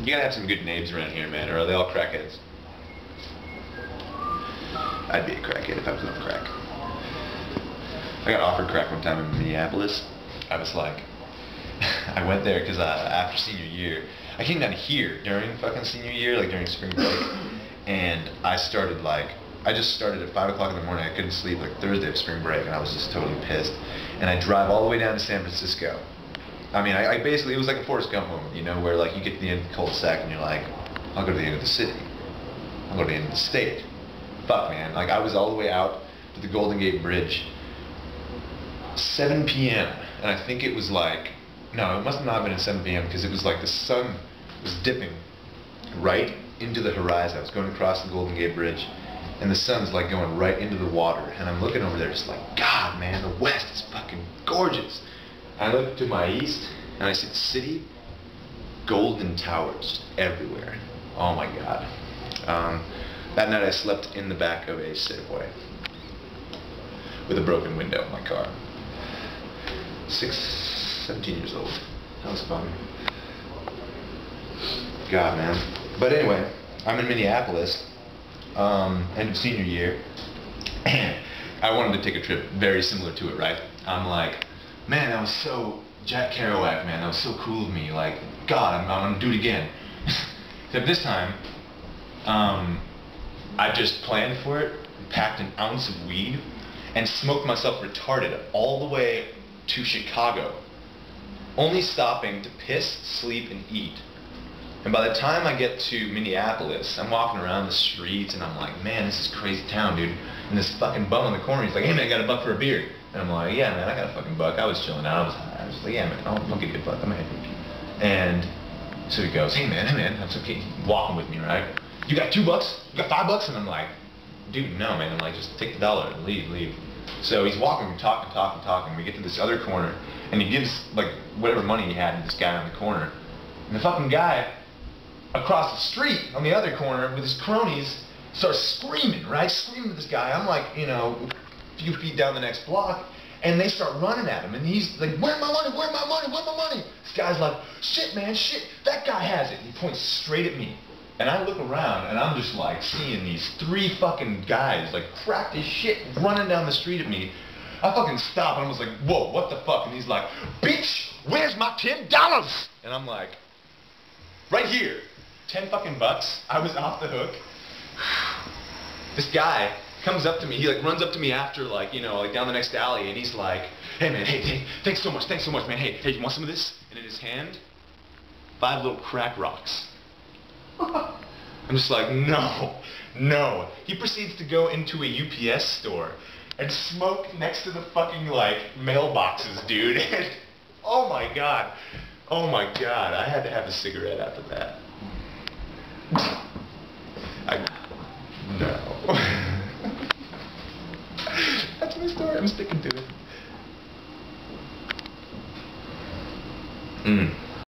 You gotta have some good names around here, man, or are they all crackheads? I'd be a crackhead if I was on crack. I got offered crack one time in Minneapolis. I was like, I went there because after senior year, I came down here during fucking senior year, like during spring break, and I just started at 5 o'clock in the morning. I couldn't sleep, like Thursday of spring break, and I was just totally pissed. And I drive all the way down to San Francisco. I mean, I basically, it was like a Forrest Gump moment, you know, where like you get to the end of the cul-de-sac and you're like, I'll go to the end of the city. I'll go to the end of the state. Fuck, man. Like, I was all the way out to the Golden Gate Bridge, 7 p.m. And I think it was like, no, it must not have been at 7 p.m. because it was like the sun was dipping right into the horizon. I was going across the Golden Gate Bridge, and the sun's like going right into the water. And I'm looking over there just like, God, man, the west is fucking gorgeous. I look to my east, and I see the city, golden towers everywhere. Oh my God. That night I slept in the back of a Safeway with a broken window in my car. 17 years old. That was fun. God, man. But anyway, I'm in Minneapolis, end of senior year, and I wanted to take a trip very similar to it, right? I'm like, man, that was so Jack Kerouac, man, that was so cool of me. Like, God, I'm gonna do it again. Except this time, I just planned for it, packed an ounce of weed, and smoked myself retarded all the way to Chicago, only stopping to piss, sleep, and eat. And by the time I get to Minneapolis, I'm walking around the streets, and I'm like, man, this is a crazy town, dude. And this fucking bum on the corner, he's like, hey, man, I got $1 for a beer. And I'm like, yeah, man, I got a fucking $1. I was chilling out. I was like, yeah, man, I'll give you $1. I'm happy. And so he goes, hey, man, that's okay. He's walking with me, right? You got $2? You got $5? And I'm like, dude, no, man. I'm like, just take the $1 and leave. So he's walking, talking. We get to this other corner, and he gives, like, whatever money he had to this guy on the corner. And the fucking guy across the street on the other corner with his cronies starts screaming, right? Screaming at this guy. I'm like, you know, a few feet down the next block, and they start running at him, and he's like, where's my money? Where's my money? Where's my money? This guy's like, shit, man, shit, that guy has it. And he points straight at me. And I look around, and I'm just like seeing these 3 fucking guys, like cracked as shit, running down the street at me. I fucking stop, and I was like, whoa, what the fuck? And he's like, bitch, where's my $10? And I'm like, right here, 10 fucking bucks. I was off the hook. This guy comes up to me, he like runs up to me after, like, you know, like down the next alley, and he's like, hey man, hey, thanks so much, man, hey, you want some of this? And in his hand, 5 little crack rocks. I'm just like, no. He proceeds to go into a UPS store and smoke next to the fucking, like, mailboxes, dude. And, oh my God, I had to have a cigarette after that. No. That's my story, I'm sticking to it.